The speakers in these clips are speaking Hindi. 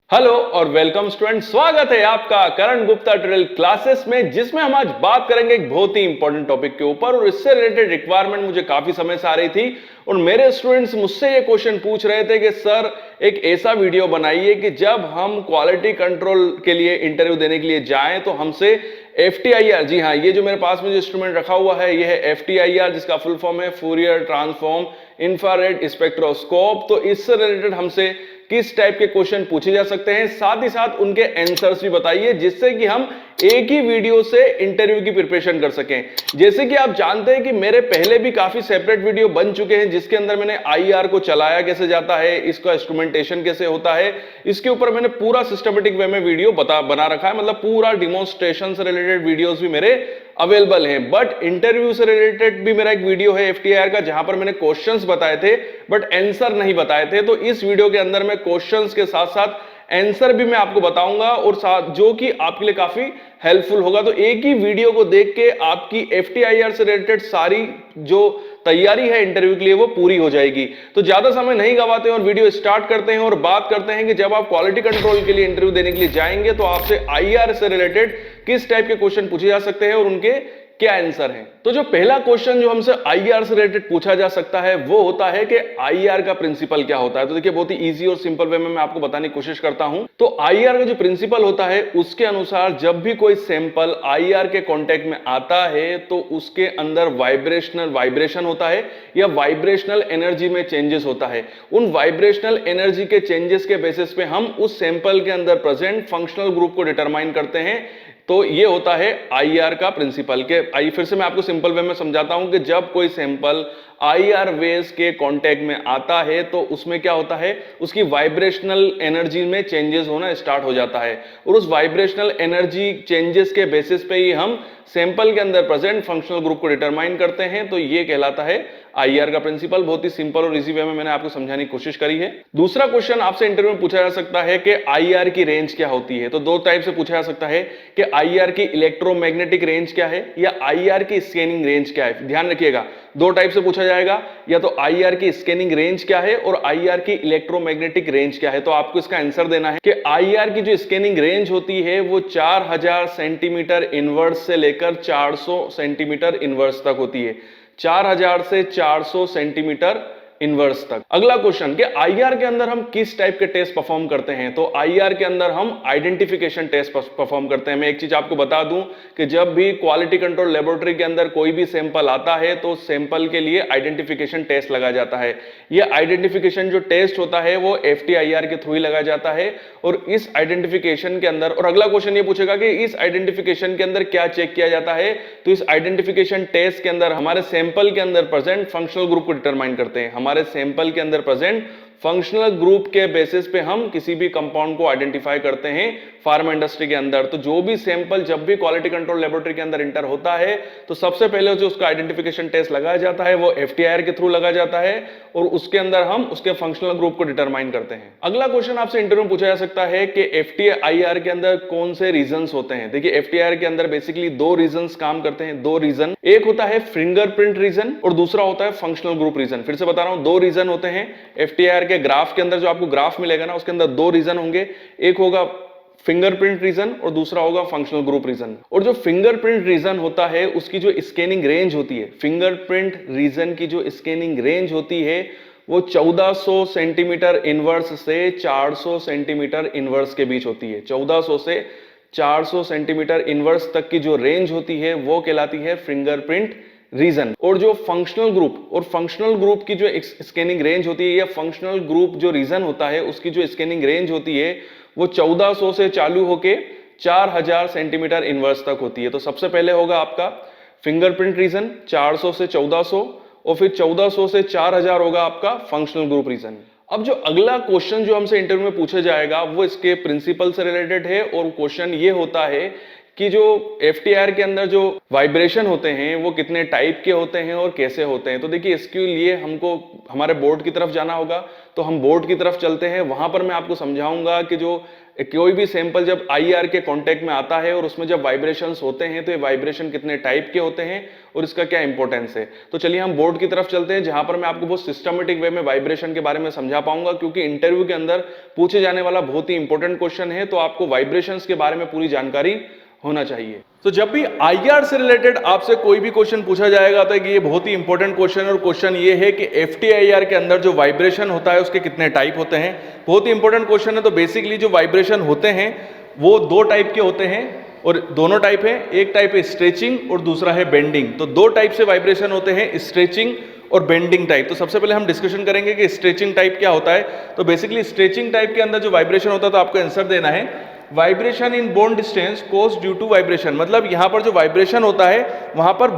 हेलो और वेलकम स्टूडेंट, स्वागत है आपका करण गुप्ता ट्यूटोरियल क्लासेस में, जिसमें हम आज बात करेंगे एक बहुत ही इंपॉर्टेंट टॉपिक के ऊपर। और इससे रिलेटेड रिक्वायरमेंट मुझे काफी समय से आ रही थी और मेरे स्टूडेंट्स मुझसे ये क्वेश्चन पूछ रहे थे कि सर एक ऐसा वीडियो बनाइए कि जब हम क्वालिटी कंट्रोल के लिए इंटरव्यू देने के लिए जाएं तो हमसे FTIR, जी हाँ, ये जो मेरे पास में जो इंस्ट्रूमेंट रखा हुआ है ये है FTIR, जिसका फुल फॉर्म है फूरियर ट्रांसफॉर्म इंफ्रारेड स्पेक्ट्रोस्कोप। तो इससे रिलेटेड हमसे किस टाइप के क्वेश्चन पूछे जा सकते हैं, साथ ही साथ उनके आंसर्स भी बताइए, जिससे कि हम एक ही वीडियो से इंटरव्यू की प्रिपरेशन कर सकें। जैसे कि आप जानते हैं कि मेरे पहले भी काफी सेपरेट वीडियो बन चुके हैं, जिसके अंदर मैंने IR को चलाया कैसे जाता है, इसका इंस्ट्रूमेंटेशन कैसे होता है, इसके ऊपर मैंने पूरा सिस्टमेटिक वे में वीडियो बना रखा है। मतलब पूरा डिमोन्स्ट्रेशन से रिलेटेड वीडियोस भी मेरे अवेलेबल हैं। बट इंटरव्यू से रिलेटेड भी मेरा एक वीडियो है FTIR का, जहां पर मैंने क्वेश्चंस बताए थे बट आंसर नहीं बताए थे। तो इस वीडियो के अंदर मैं क्वेश्चंस के साथ साथ आंसर भी मैं आपको बताऊंगा, और साथ जो कि आपके लिए काफी हेल्पफुल होगा। तो एक ही वीडियो को देख के आपकी FTIR से रिलेटेड सारी जो तैयारी है इंटरव्यू के लिए वो पूरी हो जाएगी। तो ज्यादा समय नहीं गवाते और वीडियो स्टार्ट करते हैं और बात करते हैं कि जब आप क्वालिटी कंट्रोल के लिए इंटरव्यू देने के लिए जाएंगे तो आपसे IR से रिलेटेड किस टाइप के क्वेश्चन पूछे जा सकते हैं और उनके क्या आंसर है। तो जो पहला क्वेश्चन जो हमसे IR से रिलेटेड पूछा जा सकता है वो होता है कि IR का प्रिंसिपल क्या होता है। तो देखिए, बहुत ही इजी और सिंपल वे में मैं आपको बताने की कोशिश करता हूं। तो IR का जो प्रिंसिपल होता है उसके अनुसार जब भी कोई सैंपल IR के कांटेक्ट में आता है तो उसके अंदर वाइब्रेशन होता है या वाइब्रेशनल एनर्जी में चेंजेस होता है। उन वाइब्रेशनल एनर्जी के चेंजेस के बेसिस पे हम उस सैंपल के अंदर प्रेजेंट फंक्शनल ग्रुप को डिटरमाइन करते हैं। तो ये होता है IR का प्रिंसिपल। के आई फिर से मैं आपको सिंपल वे में समझाता हूं कि जब कोई सैंपल IR वेव्स के कांटेक्ट में आता है तो उसमें क्या होता है, उसकी वाइब्रेशनल एनर्जी में चेंजेस होना स्टार्ट हो जाता है, और उस वाइब्रेशनल एनर्जी चेंजेस के बेसिस पे ही हम सैंपल के अंदर प्रेजेंट फंक्शनल ग्रुप को डिटरमाइन करते हैं। तो ये कहलाता है IR का प्रिंसिपल। बहुत ही सिंपल और इजी वे में मैंने आपको समझाने की कोशिश करी है। दूसरा क्वेश्चन आपसे इंटरव्यू में पूछा जा सकता है कि IR की रेंज क्या होती है। तो दो टाइप से पूछा जा सकता है कि IR की इलेक्ट्रोमैग्नेटिक रेंज क्या है या IR की स्कैनिंग रेंज क्या है। ध्यान रखिएगा, दो टाइप से पूछा जाएगा, या तो IR की स्कैनिंग रेंज क्या है और IR की इलेक्ट्रोमैग्नेटिक रेंज क्या है। तो आपको इसका आंसर देना है कि IR की जो स्कैनिंग रेंज होती है वो 4000 सेंटीमीटर इनवर्स से लेकर 400 सेंटीमीटर इनवर्स तक होती है। 4000 से 400 सेंटीमीटर इनवर्स तक। अगला क्वेश्चन कि IR के अंदर हम किस टाइप के टेस्ट परफॉर्म करते हैं। तो IR के अंदर हम आइडेंटिफिकेशन टेस्ट परफॉर्म करते हैं। मैं एक चीज आपको बता दूं कि जब भी क्वालिटी कंट्रोल लेबोरेटरी के अंदर कोई भी सैंपल आता है तो सैंपल के लिए आइडेंटिफिकेशन टेस्ट लगाया जाता है। यह आइडेंटिफिकेशन जो टेस्ट होता है वो FTIR के थ्रू ही लगाया जाता है। और इस आइडेंटिफिकेशन के अंदर, और अगला क्वेश्चन ये पूछेगा कि इस आइडेंटिफिकेशन के अंदर क्या चेक किया जाता है। तो इस आइडेंटिफिकेशन टेस्ट के अंदर हमारे सैंपल के अंदर प्रेजेंट फंक्शनल ग्रुप को डिटरमाइन करते हैं। हमारे सैंपल के अंदर प्रेजेंट फंक्शनल ग्रुप के बेसिस पे हम किसी भी कंपाउंड को आइडेंटिफाई करते हैं फार्मा इंडस्ट्री के अंदर। तो जो भी सैंपल जब भी क्वालिटी कंट्रोल लेबोरेटरी के अंदर इंटर होता है तो सबसे पहले जो उसका आइडेंटिफिकेशन टेस्ट लगाया जाता है वो FTIR के थ्रू लगाया जाता है, और उसके अंदर हम उसके फंक्शनल ग्रुप को डिटरमाइन करते हैं। अगला क्वेश्चन आपसे इंटरव्यू में पूछा जा सकता है कि FTIR के अंदर कौन से रीजंस होते हैं। देखिए, FTIR के अंदर बेसिकली दो रीजंस काम करते हैं। दो रीजन, एक होता है फिंगरप्रिंट रीजन और दूसरा होता है फंक्शनल ग्रुप रीजन। फिर से बता रहा हूं, दो रीजन होते हैं। FTIR के ग्राफ के अंदर जो आपको ग्राफ मिलेगा ना, उसके अंदर दो रीजन होंगे, एक होगा फिंगरप्रिंट रीजन और दूसरा होगा फंक्शनल ग्रुप रीजन। और जो फिंगरप्रिंट रीजन होता है उसकी जो स्कैनिंग रेंज होती है, फिंगरप्रिंट रीजन की जो स्कैनिंग रेंज होती है वो 1400 सेंटीमीटर इनवर्स से 400 सेंटीमीटर इनवर्स के बीच होती है। 1400 से 400 सेंटीमीटर इनवर्स तक की जो रेंज होती है वो कहलाती है फिंगरप्रिंट रीजन। और जो फंक्शनल ग्रुप की जो स्कैनिंग रेंज होती है या फंक्शनल ग्रुप जो रीजन होता है उसकी जो स्कैनिंग रेंज होती है वो 1400 से चालू होके 4000 सेंटीमीटर इनवर्स तक होती है। तो सबसे पहले होगा आपका फिंगरप्रिंट रीजन 400 से 1400, और फिर 1400 से 4000 होगा आपका फंक्शनल ग्रुप रीजन। अब जो अगला क्वेश्चन जो हमसे इंटरव्यू में पूछा जाएगा वो इसके प्रिंसिपल से रिलेटेड है, और क्वेश्चन ये होता है कि जो FTIR के अंदर जो वाइब्रेशन होते हैं वो कितने टाइप के होते हैं और कैसे होते हैं। तो देखिए, इसके लिए हमको हमारे बोर्ड की तरफ जाना होगा, तो हम बोर्ड की तरफ चलते हैं। वहां पर मैं आपको समझाऊंगा कि जो कोई भी सैंपल जब आईआर के कांटेक्ट में आता है और उसमें जब वाइब्रेशंस होते हैं तो ये वाइब्रेशन कितने टाइप के होते हैं और इसका क्या इंपॉर्टेंस है। तो चलिए हम बोर्ड की तरफ चलते हैं, जहां पर मैं आपको बहुत सिस्टमेटिक वे में वाइब्रेशन के बारे में समझा पाऊंगा, क्योंकि इंटरव्यू के अंदर पूछे जाने वाला बहुत ही इंपॉर्टेंट क्वेश्चन है। तो आपको वाइब्रेशंस के बारे में पूरी जानकारी होना चाहिए। तो जब भी आईआर से रिलेटेड आपसे कोई भी क्वेश्चन पूछा जाएगा तो ये बहुत ही इंपॉर्टेंट क्वेश्चन है, और क्वेश्चन ये है कि एफटीआईआर के अंदर जो वाइब्रेशन होता है उसके कितने टाइप होते हैं। बहुत ही इंपॉर्टेंट क्वेश्चन है। तो बेसिकली जो वाइब्रेशन होते हैं वो दो टाइप के होते हैं, और दोनों टाइप है, एक टाइप है स्ट्रेचिंग और दूसरा है बेंडिंग। तो दो टाइप से वाइब्रेशन होते हैं, स्ट्रेचिंग और बेंडिंग टाइप। तो सबसे पहले हम डिस्कशन करेंगे कि स्ट्रेचिंग टाइप क्या होता है। तो बेसिकली स्ट्रेचिंग टाइप के अंदर जो वाइब्रेशन होता है, तो आपको आंसर देना है vibration in bond distance cause due to vibration. मतलब यहां पर जो वाइब्रेशन होता है वहां पर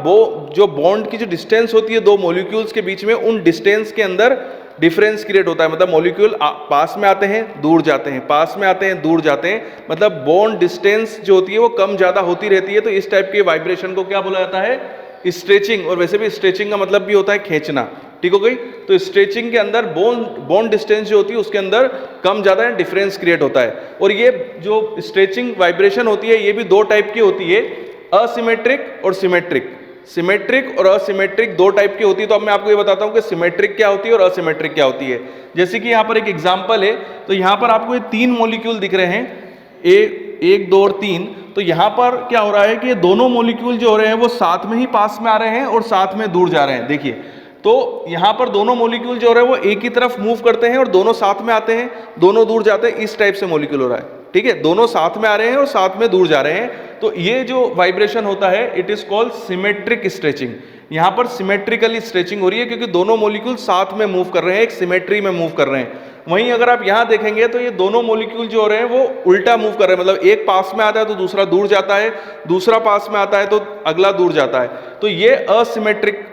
जो बॉन्ड की जो डिस्टेंस होती है दो मॉलिक्यूल्स के बीच में, उन डिस्टेंस के अंदर डिफरेंस क्रिएट होता है। मतलब मॉलिक्यूल पास में आते हैं दूर जाते हैं, पास में आते हैं दूर जाते हैं, मतलब बॉन्ड डिस्टेंस जो होती है वो कम ज्यादा होती रहती है। तो इस टाइप के वाइब्रेशन को क्या बोला जाता है, स्ट्रेचिंग। और वैसे भी स्ट्रेचिंग का मतलब भी होता है खींचना, ठीक हो गई। तो स्ट्रेचिंग के अंदर बॉन्ड डिस्टेंस जो होती है उसके अंदर कम ज्यादा डिफरेंस क्रिएट होता है। और ये जो स्ट्रेचिंग वाइब्रेशन होती है ये भी दो टाइप की होती है, असिमेट्रिक और सिमेट्रिक। सिमेट्रिक और असिमेट्रिक दो टाइप की होती है। तो अब मैं आपको ये बताता हूं कि सिमेट्रिक क्या होती है और असिमेट्रिक क्या होती है। जैसे कि यहाँ पर एक एग्जांपल है, तो यहाँ पर आपको ये तीन मॉलिक्यूल दिख रहे हैं, एक दो और तीन। तो यहाँ पर क्या हो रहा है कि ये दोनों मॉलिक्यूल जो हो रहे हैं वो साथ में ही पास में आ रहे हैं और साथ में दूर जा रहे हैं। देखिए, तो यहाँ पर दोनों मॉलिक्यूल जो हो रहे हैं वो एक ही तरफ मूव करते हैं और दोनों साथ में आते हैं, दोनों दूर जाते हैं। इस टाइप से मॉलिक्यूल हो रहा है, ठीक है। दोनों साथ में आ रहे हैं और साथ में दूर जा रहे हैं। तो ये जो वाइब्रेशन होता है it is called symmetric stretching. यहाँ पर सिमेट्रिकली स्ट्रेचिंग हो रही है क्योंकि दोनों मॉलिक्यूल साथ में मूव कर रहे हैं, एक सिमेट्री में मूव कर रहे हैं। वहीं अगर आप यहाँ देखेंगे तो ये दोनों मॉलिक्यूल जो हो रहे हैं वो उल्टा मूव कर रहे हैं। मतलब एक पास में आता है तो दूसरा दूर जाता है, दूसरा पास में आता है तो अगला दूर जाता है। तो ये असिमेट्रिक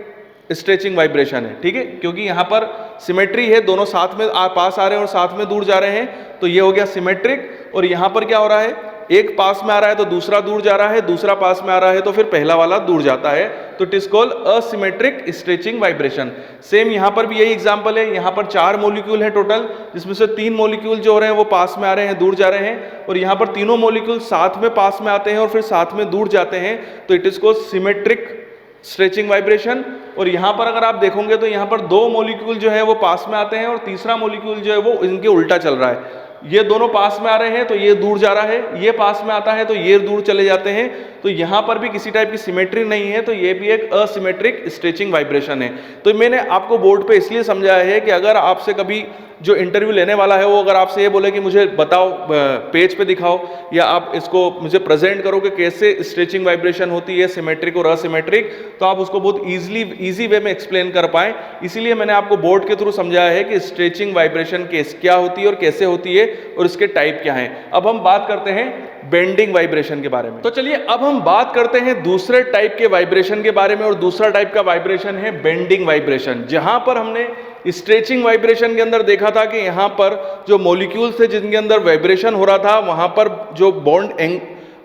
स्ट्रेचिंग वाइब्रेशन है, ठीक है, क्योंकि यहाँ पर सिमेट्री है, दोनों साथ में पास आ रहे हैं और साथ में दूर जा रहे हैं। तो ये हो गया सिमेट्रिक। और यहाँ पर क्या हो रहा है, एक पास में आ रहा है तो दूसरा दूर जा रहा है, दूसरा पास में आ रहा है तो फिर पहला वाला दूर जाता है। तो it is called asymmetric stretching vibration. Same यहाँ पर भी यही एग्जांपल है। यहाँ पर चार मॉलिक्यूल है टोटल, जिसमें से तीन मॉलिक्यूल जो हो रहे हैं वो पास में आ रहे हैं, दूर जा रहे हैं, और यहाँ पर तीनों मॉलिक्यूल साथ में पास में आते हैं और फिर साथ में दूर जाते हैं। तो it is called symmetric stretching vibration. और यहाँ पर अगर आप देखोगे तो यहाँ पर दो मॉलिक्यूल जो है वो पास में आते हैं और तीसरा मॉलिक्यूल जो है वो इनके उल्टा चल रहा है। ये दोनों पास में आ रहे हैं तो ये दूर जा रहा है, ये पास में आता है तो ये दूर चले जाते हैं। तो यहाँ पर भी किसी टाइप की सिमेट्री नहीं है, तो ये भी एक असिमेट्रिक स्ट्रेचिंग वाइब्रेशन है। तो मैंने आपको बोर्ड पे इसलिए समझाया है कि अगर आपसे कभी जो इंटरव्यू लेने वाला है वो अगर आपसे ये बोले कि मुझे बताओ, पेज पे दिखाओ या आप इसको मुझे प्रेजेंट करो कि कैसे स्ट्रेचिंग वाइब्रेशन होती है सिमेट्रिक और असिमेट्रिक, तो आप उसको बहुत इजी वे में एक्सप्लेन कर पाए। इसीलिए मैंने आपको बोर्ड के थ्रू समझाया है कि स्ट्रेचिंग वाइब्रेशन क्या होती है और कैसे होती है और इसके टाइप क्या हैं। अब हम बात करते हैं बेंडिंग वाइब्रेशन के बारे में। तो चलिए अब हम बात करते हैं दूसरे टाइप के वाइब्रेशन के बारे में, और दूसरा टाइप का वाइब्रेशन है बेंडिंग वाइब्रेशन। जहां पर हमने स्ट्रेचिंग वाइब्रेशन के अंदर देखा था कि यहां पर जो मॉलिक्यूल्स थे जिनके अंदर वाइब्रेशन हो रहा था, वहां पर जो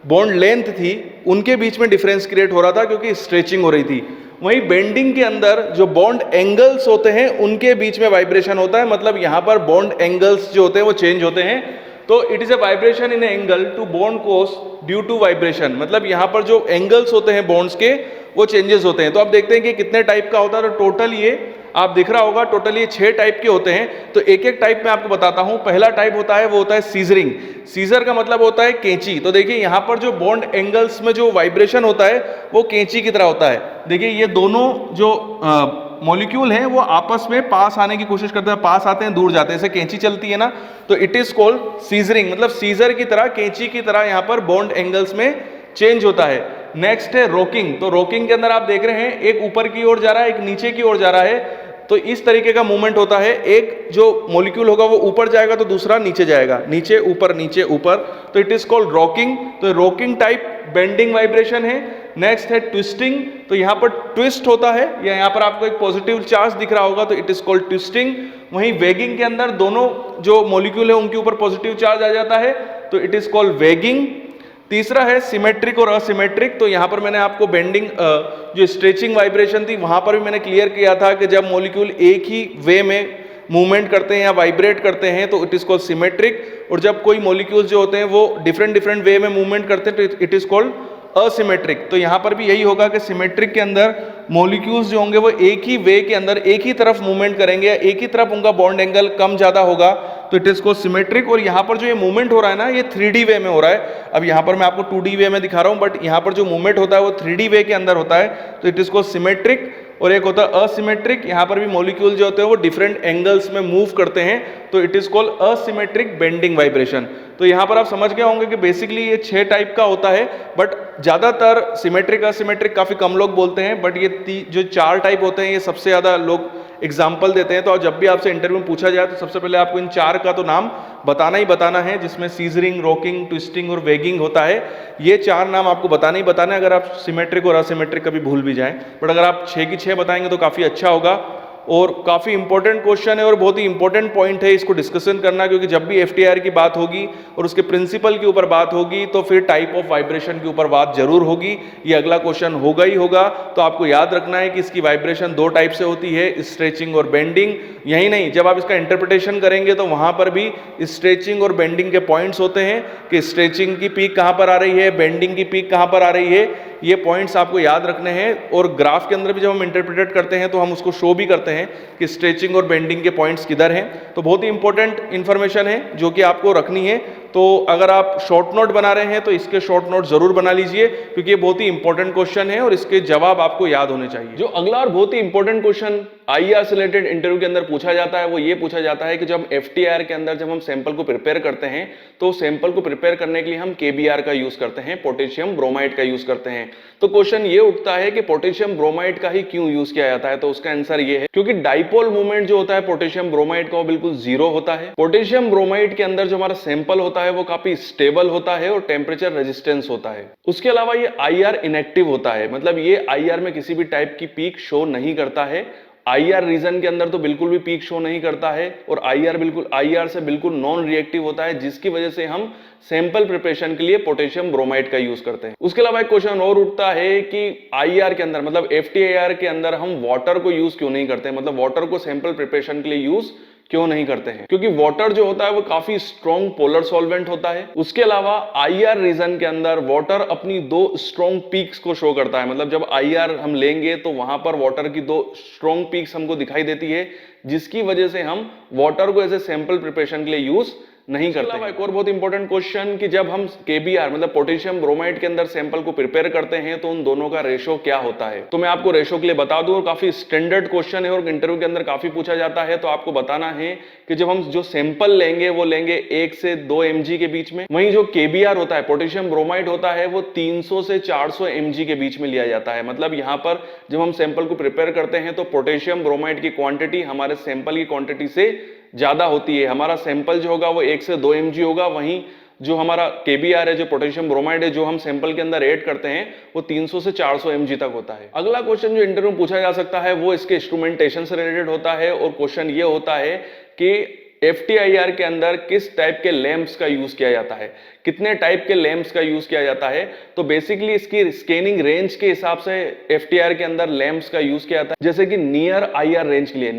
बॉन्ड लेंथ थी उनके बीच में डिफरेंस क्रिएट हो रहा था क्योंकि स्ट्रेचिंग हो रही थी। वहीं बेंडिंग के अंदर जो बॉन्ड एंगल्स होते हैं उनके बीच में वाइब्रेशन होता है। मतलब यहां पर बॉन्ड एंगल्स जो होते हैं वो चेंज होते हैं। तो it is a vibration in angle to bond cause due to vibration. मतलब यहां पर जो एंगल्स होते हैं बॉन्ड्स के वो चेंजेस होते हैं। तो आप देखते हैं कि कितने टाइप का होता है। तो टोटल ये आप दिख रहा होगा, टोटल ये 6 टाइप के होते हैं। तो एक एक टाइप में आपको बताता हूं। पहला टाइप होता है वो होता है सीजरिंग। सीजर का मतलब होता है कैंची। तो देखिए यहां पर जो बॉन्ड एंगल्स में जो वाइब्रेशन होता है वो कैंची की तरह होता है। देखिए ये दोनों जो मॉलिक्यूल हैं वो आपस में पास आने की कोशिश करते हैं, पास आते हैं दूर जाते हैं, जैसे कैंची चलती है ना, तो इट इज कॉल्ड सीजरिंग। मतलब सीजर की तरह, कैंची की तरह यहाँ पर बॉन्ड एंगल्स में चेंज होता है। नेक्स्ट है रॉकिंग। तो रॉकिंग के अंदर आप देख रहे हैं एक ऊपर की ओर जा रहा है, एक नीचे की ओर जा रहा है। तो इस तरीके का मूवमेंट होता है। एक जो मॉलिक्यूल होगा वो ऊपर जाएगा तो दूसरा नीचे जाएगा, नीचे ऊपर। तो इट इज कॉल्ड रॉकिंग। तो रॉकिंग टाइप बेंडिंग वाइब्रेशन है। नेक्स्ट है ट्विस्टिंग। तो यहाँ पर ट्विस्ट होता है, या यहाँ पर आपको एक पॉजिटिव चार्ज दिख रहा होगा तो इट इज कॉल्ड ट्विस्टिंग। वहीं वेगिंग के अंदर दोनों जो मॉलिक्यूल है उनके ऊपर पॉजिटिव चार्ज आ जाता है तो इट इज कॉल्ड वेगिंग। तीसरा है सिमेट्रिक और असिमेट्रिक। तो यहां पर मैंने आपको बेंडिंग जो स्ट्रेचिंग वाइब्रेशन थी वहां पर भी मैंने क्लियर किया था कि जब मॉलिक्यूल एक ही वे में मूवमेंट करते हैं या वाइब्रेट करते हैं तो इट इज कॉल्ड सिमेट्रिक, और जब कोई मॉलिक्यूल्स जो होते हैं वो डिफरेंट डिफरेंट वे में मूवमेंट करते हैं तो इट इज कॉल्ड असिमेट्रिक। तो यहां पर भी यही होगा कि सिमेट्रिक के अंदर मॉलिक्यूल्स जो होंगे वो एक ही वे के अंदर एक ही तरफ मूवमेंट करेंगे, या एक ही तरफ उनका बॉन्ड एंगल कम ज्यादा होगा, तो इट इज कॉल्ड सिमेट्रिक। और यहां पर जो ये मूवमेंट हो रहा है ना, ये 3D वे में हो रहा है। अब यहां पर मैं आपको 2D वे में दिखा रहा हूं, बट यहां पर जो मूवमेंट होता है वो 3D वे के अंदर होता है, तो इट इज कॉल्ड सिमेट्रिक। और एक होता है असिमेट्रिक, यहां पर भी मॉलिक्यूल जो होते हैं वो डिफरेंट एंगल्स में मूव करते हैं, तो it is called asymmetric bending vibration. तो यहां पर आप समझ गए होंगे कि बेसिकली ये 6 टाइप का होता है, बट ज्यादातर सिमेट्रिक असिमेट्रिक काफी कम लोग बोलते हैं, बट ये जो 4 टाइप होते हैं ये सबसे ज्यादा लोग एग्जाम्पल देते हैं। तो जब भी आपसे इंटरव्यू में पूछा जाए तो सबसे पहले आपको इन 4 का तो नाम बताना ही बताना है, जिसमें सीजरिंग, रॉकिंग, ट्विस्टिंग और वेगिंग होता है। ये 4 नाम आपको बताना ही बताना है, अगर आप सिमेट्रिक और असिमेट्रिक कभी भूल भी जाएं। बट अगर आप 6 की 6 बताएंगे तो काफी अच्छा होगा। और काफी इंपॉर्टेंट क्वेश्चन है और बहुत ही इंपॉर्टेंट पॉइंट है इसको डिस्कशन करना, क्योंकि जब भी एफटीआईआर की बात होगी और उसके प्रिंसिपल के ऊपर बात होगी तो फिर टाइप ऑफ वाइब्रेशन के ऊपर बात जरूर होगी। ये अगला क्वेश्चन होगा ही होगा। तो आपको याद रखना है कि इसकी वाइब्रेशन 2 टाइप से होती है, स्ट्रेचिंग और बेंडिंग। यही नहीं, जब आप इसका इंटरप्रिटेशन करेंगे तो वहां पर भी स्ट्रेचिंग और बेंडिंग के पॉइंट्स होते हैं कि स्ट्रेचिंग की पीक कहां पर आ रही है, बेंडिंग की पीक कहां पर आ रही है, ये पॉइंट्स आपको याद रखने हैं। और ग्राफ के अंदर भी जब हम इंटरप्रेट करते हैं तो हम उसको शो भी करते हैं कि स्ट्रेचिंग और बेंडिंग के पॉइंट्स किधर हैं। तो बहुत ही इंपॉर्टेंट इंफॉर्मेशन है जो कि आपको रखनी है। तो अगर आप शॉर्ट नोट बना रहे हैं तो इसके शॉर्ट नोट जरूर बना लीजिए, क्योंकि ये बहुत ही इंपॉर्टेंट क्वेश्चन है और इसके जवाब आपको याद होने चाहिए। जो अगला और बहुत ही इंपॉर्टेंट क्वेश्चन आईआर से रिलेटेड इंटरव्यू के अंदर पूछा जाता है वो ये पूछा जाता है कि जब एफटीआईआर के अंदर जब हम सैंपल को प्रिपेयर करते हैं तो सैंपल को प्रिपेयर करने के लिए हम केबीआर का यूज करते हैं, पोटेशियम ब्रोमाइड का यूज करते हैं। तो क्वेश्चन ये उठता है कि पोटेशियम ब्रोमाइड का ही क्यों यूज किया जाता है। तो उसका आंसर ये है क्योंकि डाइपोल मूवमेंट जो होता है पोटेशियम ब्रोमाइड का वो बिल्कुल 0 होता है। पोटेशियम ब्रोमाइड के अंदर जो हमारा सैंपल होता है वो काफी स्टेबल होता है और टेम्परेचर रेजिस्टेंस होता है। उसके अलावा ये आईआर इनएक्टिव होता है, मतलब ये आईआर में किसी भी टाइप की पीक शो नहीं करता है। आईआर रीजन के अंदर तो बिल्कुल भी पीक शो नहीं करता है और आईआर से बिल्कुल नॉन रिएक्टिव होता है, जिसकी वजह से हम सैंपल प्रिपरेशन के लिए पोटेशियम ब्रोमाइड का यूज करते हैं। उसके अलावा एक क्वेश्चन और उठता है कि आईआर के अंदर मतलब एफटीआईआर के अंदर हम वाटर को यूज क्यों नहीं करते, मतलब वाटर को सैंपल प्रिपरेशन के लिए यूज क्यों नहीं करते हैं। क्योंकि वाटर जो होता है वो काफी स्ट्रॉन्ग पोलर सॉल्वेंट होता है। उसके अलावा आईआर रीजन के अंदर वाटर अपनी 2 स्ट्रॉन्ग पीक्स को शो करता है, मतलब जब आईआर हम लेंगे तो वहां पर वाटर की 2 स्ट्रॉन्ग पीक्स हमको दिखाई देती है, जिसकी वजह से हम वाटर को एज ए सैंपल प्रिपरेशन के लिए यूज नहीं करते। एक और बहुत इंपॉर्टेंट क्वेश्चन कि जब हम केबीआर मतलब पोटेशियम ब्रोमाइड के अंदर सैंपल को प्रिपेयर करते हैं तो उन दोनों का रेशो क्या होता है। तो मैं आपको रेशो के लिए बता दूं, और काफी स्टैंडर्ड क्वेश्चन है और इंटरव्यू के अंदर काफी पूछा जाता है। तो आपको बताना है कि जब हम जो सैंपल लेंगे वो लेंगे 1 से 2 mg के बीच में, वहीं जो केबीआर होता है पोटेशियम ब्रोमाइड होता है वो 300 से 400 mg के बीच में लिया जाता है। मतलब यहां पर जब हम सैंपल को प्रिपेयर करते हैं तो पोटेशियम ब्रोमाइड की क्वांटिटी हमारे सैंपल की क्वांटिटी से ज्यादा होती है। हमारा सैंपल जो होगा वो 1 से 2 mg होगा, वहीं जो हमारा केबीआर है जो पोटेशियम ब्रोमाइड है जो हम सैंपल के अंदर ऐड करते हैं वो 300 से 400 mg तक होता है। अगला क्वेश्चन जो इंटरव्यू में पूछा जा सकता है वो इसके इंस्ट्रूमेंटेशन से रिलेटेड होता है, और क्वेश्चन ये होता है कि एफटीआईआर के अंदर किस टाइप के लैंप्स का यूज किया जाता है, कितने टाइप के लैंप्स का यूज किया जाता है। तो बेसिकली इसकी स्कैनिंग रेंज के हिसाब से एफटीआईआर के अंदर लैंप्स का यूज किया जाता है, जैसे कि नियर आईआर रेंज के लिए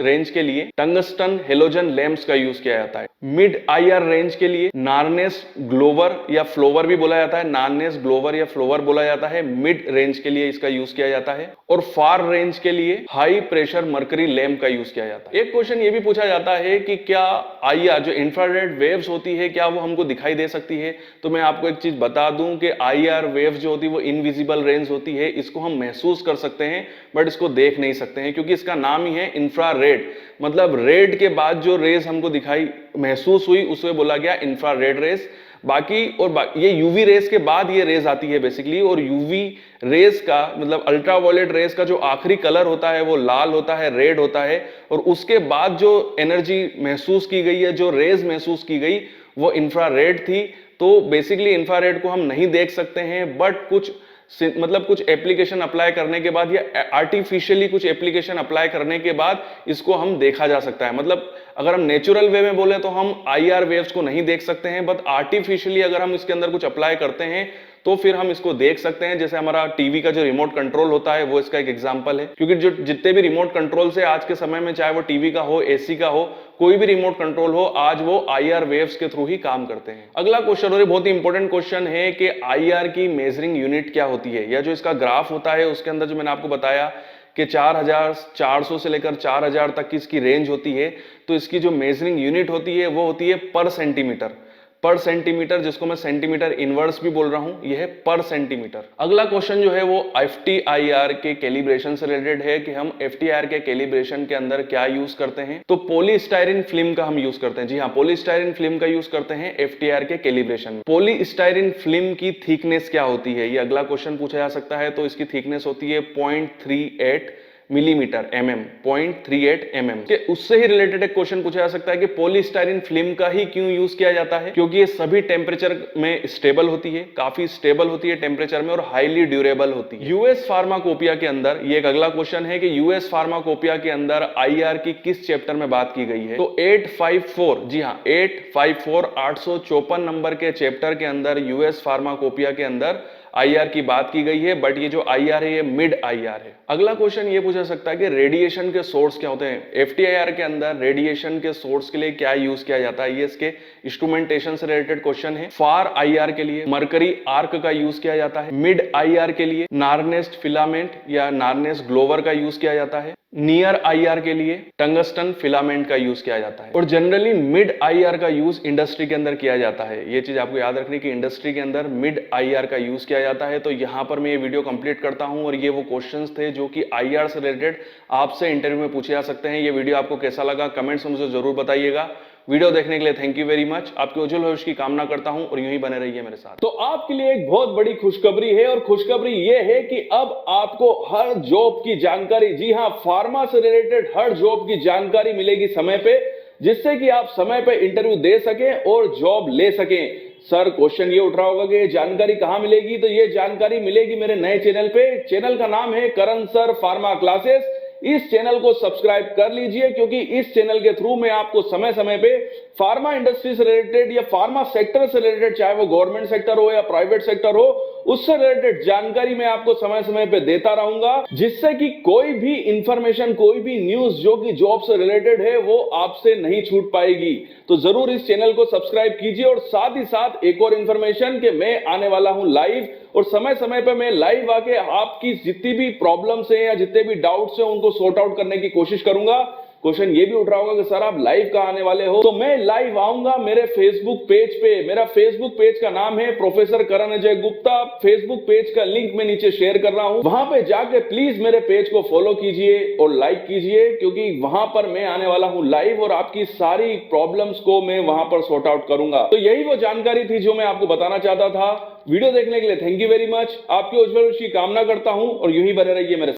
रेंज के लिए टंगस्टन हेलोजन लैंप्स का यूज किया जाता है। मिड आईआर रेंज के लिए नार्नेस ग्लोवर या फ्लोवर भी बोला जाता है, नार्नेस ग्लोवर या फ्लोवर बोला जाता है, मिड रेंज के लिए इसका यूज किया जाता है। और फार रेंज के लिए हाई प्रेशर मर्करी लैंप का यूज किया जाता है। एक क्वेश्चन ये भी पूछा जाता है कि क्या आईआर जो इंफ्रारेड वेव्स होती है क्या वो हमको दिखाई दे सकती है। तो मैं आपको एक चीज बता दूं कि आईआर वेव्स जो होती है वो इनविजिबल रेंज होती है, इसको हम महसूस कर सकते हैं बट इसको देख नहीं सकते हैं, क्योंकि इसका नाम ही है इंफ्रारेड। मतलब रेड के बाद जो रेज हमको दिखाई महसूस हुई उसे बोला गया इंफ्रारेड रेज। ये यूवी रेस के बाद ये रेज आती है बेसिकली, और यूवी रेस का मतलब अल्ट्रावायलेट रेस का जो आखिरी कलर होता है वो लाल होता है, रेड होता है, और उसके बाद जो एनर्जी महसूस की गई है, जो रेज महसूस की गई वो इंफ्रारेड थी। तो बेसिकली इंफ्रारेड को हम नहीं देख सकते हैं, बट कुछ एप्लीकेशन अप्लाई करने के बाद या आर्टिफिशियली कुछ एप्लीकेशन अप्लाई करने के बाद इसको हम देखा जा सकता है। मतलब अगर हम नेचुरल वे में बोले तो हम आईआर वेव्स को नहीं देख सकते हैं, बट आर्टिफिशियली अगर हम इसके अंदर कुछ अप्लाई करते हैं तो फिर हम इसको देख सकते हैं। जैसे हमारा टीवी का जो रिमोट कंट्रोल होता है वो इसका एक एग्जांपल है, क्योंकि जो जितने भी रिमोट कंट्रोल से आज के समय में, चाहे वो टीवी का हो, एसी का हो, कोई भी रिमोट कंट्रोल हो, आज वो आईआर वेव्स के थ्रू ही काम करते हैं। अगला क्वेश्चन, और ये बहुत ही इंपॉर्टेंट क्वेश्चन है कि आईआर की मेजरिंग यूनिट क्या होती है, या जो इसका ग्राफ होता है उसके अंदर जो मैंने आपको बताया कि 4400 से लेकर 4000 तक की इसकी रेंज होती है, तो इसकी जो मेजरिंग यूनिट होती है वो होती है पर सेंटीमीटर, जिसको मैं सेंटीमीटर इनवर्स भी बोल रहा हूं, यह है पर सेंटीमीटर। अगला क्वेश्चन जो है वो एफटीआईआर के कैलिब्रेशन से रिलेटेड है कि हम एफटीआईआर के कैलिब्रेशन के अंदर क्या यूज करते हैं। तो पॉलीस्टायरीन फिल्म का हम यूज करते हैं। जी हाँ, पॉलीस्टायरीन फिल्म का यूज करते हैं एफटीआईआर के कैलिब्रेशन में। पॉलीस्टायरीन फिल्म की थिकनेस क्या होती है, ये अगला क्वेश्चन पूछा जा सकता है। तो इसकी थिकनेस होती है 0.38 मिलीमीटर, 0.38 mm के उससे ही रिलेटेड एक क्वेश्चन पूछा जा सकता है कि पॉलीस्टायरीन फिल्म का ही क्यों यूज किया जाता है, क्योंकि ये सभी टेम्परेचर में स्टेबल होती है, काफी स्टेबल होती है टेम्परेचर में, और हाईली ड्यूरेबल होती है। यूएस फार्माकोपिया के अंदर, ये एक अगला क्वेश्चन है कि यूएस फार्माकोपिया के अंदर आईआर की किस चैप्टर में बात की गई है। तो 854, जी हाँ 854, 854 नंबर के चैप्टर के अंदर यूएस फार्माकोपिया के अंदर आईआर की बात की गई है, बट ये जो आईआर है ये मिड आईआर है। अगला क्वेश्चन ये पूछा सकता है कि रेडिएशन के सोर्स क्या होते हैं। एफटीआईआर के अंदर रेडिएशन के सोर्स के लिए क्या यूज किया जाता है, ये इसके इंस्ट्रूमेंटेशन से रिलेटेड क्वेश्चन है। फार आईआर के लिए मरकरी आर्क का यूज किया जाता है। मिड आईआर के लिए नार्नेस्ट फिलामेंट या नार्नेस्ट ग्लोवर का यूज किया जाता है। नियर आईआर के लिए टंगस्टन फिलामेंट का यूज किया जाता है। और जनरली मिड आईआर का यूज इंडस्ट्री के अंदर किया जाता है। ये चीज आपको याद रखनी कि इंडस्ट्री के अंदर मिड आईआर का यूज किया जाता है। तो यहां पर मैं ये वीडियो कंप्लीट करता हूं, और ये वो क्वेश्चंस थे जो कि आईआर से रिलेटेड आपसे इंटरव्यू में पूछे जा सकते हैं। ये वीडियो आपको कैसा लगा कमेंट्स में मुझे जरूर बताइएगा। वीडियो देखने के लिए थैंक यू वेरी मच। आपके उज्जवल भविष्य की कामना करता हूं और यूं ही बने रहिए मेरे साथ। तो आपके लिए एक बहुत बड़ी खुशखबरी है, और खुशखबरी यह है कि अब आपको हर जॉब की जानकारी, जी हां फार्मा से रिलेटेड हर जॉब की जानकारी मिलेगी समय पे, जिससे कि आप समय पे इंटरव्यू दे सकें और जॉब ले सकें। सर क्वेश्चन ये उठ रहा होगा कि ये जानकारी कहां मिलेगी, तो ये जानकारी मिलेगी मेरे नए चैनल पे। चैनल का नाम है करण सर फार्मा क्लासेस। इस चैनल को सब्सक्राइब कर लीजिए, क्योंकि इस चैनल के थ्रू मैं आपको समय समय पे फार्मा इंडस्ट्री से रिलेटेड या फार्मा सेक्टर से रिलेटेड, चाहे वो गवर्नमेंट सेक्टर हो या प्राइवेट सेक्टर हो, उससे रिलेटेड जानकारी मैं आपको समय समय पे देता रहूंगा, जिससे कि कोई भी इंफॉर्मेशन, कोई भी न्यूज जो कि जॉब से रिलेटेड है वो आपसे नहीं छूट पाएगी। तो जरूर इस चैनल को सब्सक्राइब कीजिए, और साथ ही साथ एक और इंफॉर्मेशन कि मैं आने वाला हूं लाइव, और समय समय पे मैं लाइव आके आपकी जितनी भी प्रॉब्लम्स हैं या जितने भी डाउट्स हैं उनको सॉर्ट आउट करने की कोशिश करूंगा। क्वेश्चन ये भी उठ रहा होगा कि सर आप लाइव कहां आने वाले हो, तो मैं लाइव आऊंगा मेरे फेसबुक पेज पे। मेरा फेसबुक पेज का नाम है प्रोफेसर करण अजय गुप्ता। फेसबुक पेज का लिंक मैं नीचे शेयर कर रहा हूं, वहां पे जाके प्लीज मेरे पेज को फॉलो कीजिए और लाइक कीजिए, क्योंकि वहां पर मैं आने वाला हूं लाइव, और आपकी सारी प्रॉब्लम्स को मैं वहां पर सॉर्ट आउट करूंगा। तो यही वो जानकारी थी जो मैं आपको बताना चाहता था। वीडियो देखने के लिए थैंक यू वेरी मच। आपके उज्जवल भविष्य की कामना करता हूं और यूं ही बने रहिए मेरे साथ।